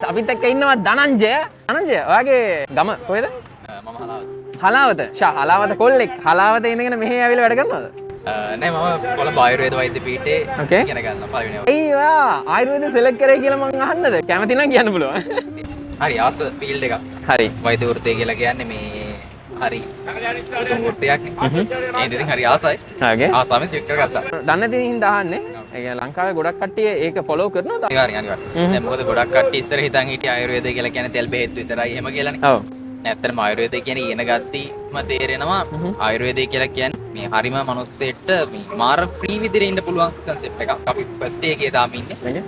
අපිත් එක්ක ඉන්නවා ධනංජය. ධනංජය ඔයාගේ ගම කොහෙද? මම හලාවත. හලාවත. හලාවත කොල්ලෙක්. හලාවත ඉඳගෙන මෙහෙ ඇවිල්ලා වැඩ කරනවද? නෑ මම කොළඹ ආයුර්වේද වෛද්‍ය පීඨයේ Okay. ඉගෙන ගන්නවා පළවෙනි ඇයි ඔයා ආයුර්වේද සෙලක්ට් කරේ කියලා මං අහන්නද? කැමති නම් කියන්න පුළුවන්. හරි ආස ෆීල්ඩ් එකක්. හරි. වෛද්‍ය වෘත්තිය කියලා කියන්නේ මේ හරි උතුම් වෘත්තියක් නේ. ඒ ඉතින් හරි ආසයි. Okay. ආසාවෙන් සිලෙක්ට් කරගත්තා. දන්න තියෙන හින්දා අහන්නේ. ඒ කියන්නේ ලංකාවේ ගොඩක් කට්ටිය ඒක ෆලෝ කරනවද? අනිවාර්යෙන්. දැන් මොකද ගොඩක් කට්ටිය ඉස්සර හිතන් හිටිය ආයුර්වේදය කියලා කියන්නේ තෙල් බෙහෙත් විතරයි එහෙම කියලානේ. ඔව්. ඇත්තටම ආයුර්වේදය කියන්නේ ඉගෙන ගත්තිම තේරෙනවා ආයුර්වේදය කියලා කියන්නේ මේ හරිම මනුස්සයෙක්ට මේ මාර ෆ්‍රී විදිහට ඉන්න පුළුවන් කන්සෙප්ට් එකක්. අපි ෆස්ට් එකේ දාම ඉන්නේ. Okay.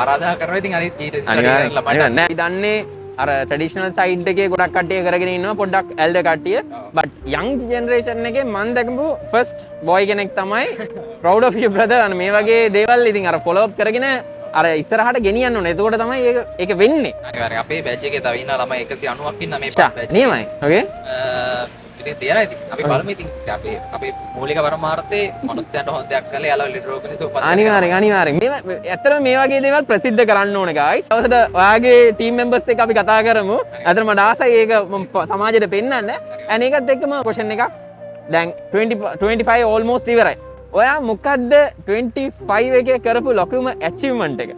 ආරාධනා කරනවා ඉතින් අනිත් ජීවිතේ අනිවාර්යෙන් නෑ. දන්නේ අර ට්‍රැඩිෂනල් සයිඩ් එකේ ගොඩක් කට්ටිය කරගෙන ඉන්නවා පොඩ්ඩක් ඇල්ඩර් කට්ටිය. බට් යං ජෙනරේෂන් එකේ මම දැකපු ෆස්ට් බොයි කෙනෙක් තමයි proud of you brother. අන්න මේ වගේ දේවල් ඉතින් අර ෆලෝ අප් කරගෙන අර ඉස්සරහට ගෙනියන්න ඕනේ. එතකොට තමයි ඒක වෙන්නේ. අනිවාර්යෙන් අපේ බැච් එකේ තව ඉන්න ළමයි 190ක් ඉන්න මේ බැච් නියමයි. ඕකේ. ඉතින් තියලා ඉතින් අපි බලමු ඉතින් අපේ මූලික පරමාර්ථයේ මනුස්සයන්ට හොඳ දෙයක් කරලා යාළුවෝ ලිඩර් ඕගනිසම් උපත් අනිවාර්යෙන් මේ ඇත්තටම මේ වගේ දේවල් ප්‍රසිද්ධ කරන්න ඕනේ guys. අවසට ඔයාගේ ටීම් මෙම්බර්ස් එක්ක අපි කතා කරමු. ඇත්තටම ඩාසයි ඒක සමාජයට පෙන්නන්න. and ඒකත් එක්කම ක්වෙස්චන් එකක්. දැන් 25 almost ඉවරයි. ඔයා මොකද්ද 25 එකේ කරපු ලොකුම achievement එක?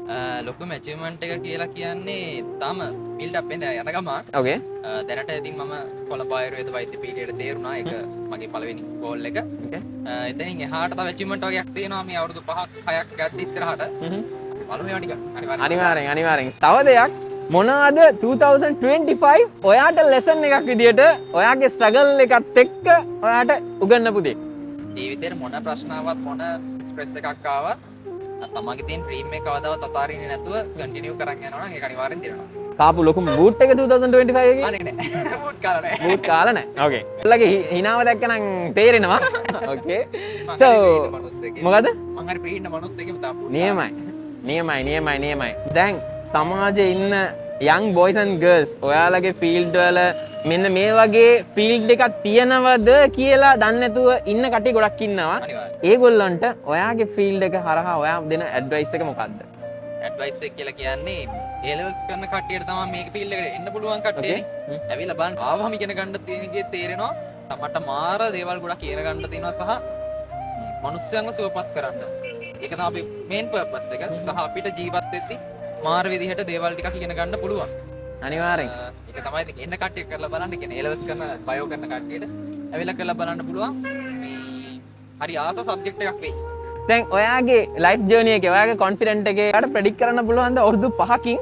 ලොකුම achievement එක කියලා කියන්නේ තාම build up වෙන යන ගම. Okay. දැනට ඉතින් මම කොළඹ ආයුර්වේද වෛද්‍ය පීඨයට තේරුණා. ඒක මගේ පළවෙනි ගෝල් එක. Okay. එතනින් එහාට තව achievement වගේක් තියෙනවා මේ අවුරුදු 5ක් 6ක් ගත්ත ඉස්සරහට. බලමු ඒවා ටික. අනිවාර්යෙන්. තව දෙයක් මොනවද 2025 ඔයාට ලෙසන් එකක් විදියට ඔයාගේ ස්ට්‍රගල් එකත් එක්ක ඔයාට උගන්වපු දෙයක්? ජීවිතේට මොන ප්‍රශ්නාවක් මොන ස්ට්‍රෙස් එකක් ආවත් තමන්ගේ තියෙන ඩ්‍රීම් එක කවදාවත් අතාරින්නේ නැතුව කන්ටිනියු කරන් යනවා නම් ඒක අනිවාර්යෙන් දිනනවා. කාපු ලොකුම බූට් එක 2025 එකේ? අනේ නෑ. බූට් කාලා නෑ. බූට් කාලා නෑ. ඕකේ. ඔයාලගේ හිනාව දැක්කනම් තේරෙනවා. ඕකේ. So මොකද? මං හරි ප්‍රීන්න මිනිස්සෙක්ම තාපු. නියමයි. දැන් සමාජයේ ඉන්න young boys and girls ඔයාලගේ ෆීල්ඩ් වල මෙන්න මේ වගේ ෆීල්ඩ් එකක් තියෙනවද කියලා දන්නේ නැතුව ඉන්න කට්ටිය ගොඩක් ඉන්නවා. ඒගොල්ලන්ට ඔයාගේ ෆීල්ඩ් එක හරහා ඔයා දෙන ඇඩ්වයිස් එක මොකක්ද? ඇඩ්වයිස් එක කියලා කියන්නේ A levels කරන කට්ටියට තමයි මේක ෆීල්ඩ් එකට එන්න පුළුවන් කට්ටියනේ. ඇවිල්ලා බලන්න ආවම ඉගෙන ගන්න තියෙනකේ තේරෙනවා. මට මාර දේවල් ගොඩක් ඉගෙන ගන්න තියෙනවා සහ මිනිස්සුන්ව සුවපත් කරන්න. ඒක තමයි අපේ මේන් පර්පස් එක. සහ අපිට ජීවත් වෙද්දී මාර විදිහට දේවල් ටිකක් ඉගෙන ගන්න පුළුවන්. අනිවාර්යෙන්. ඒක තමයි ඉතින් එන්න කට්ටිය කරලා බලන්න කියන්නේ A levels කරන බයෝ කරන කට්ටියට ඇවිල්ලා කරලා බලන්න පුළුවන්. මේ හරි ආස සබ්ජෙක්ට් එකක් වෙයි. දැන් ඔයාගේ ලයිෆ් ජර්නි එකේ ඔයාගේ කොන්ෆිඩන්ට් එකේ ඔයාලට ප්‍රෙඩික්ට් කරන්න පුළුවන්ද අවුරුදු 5කින්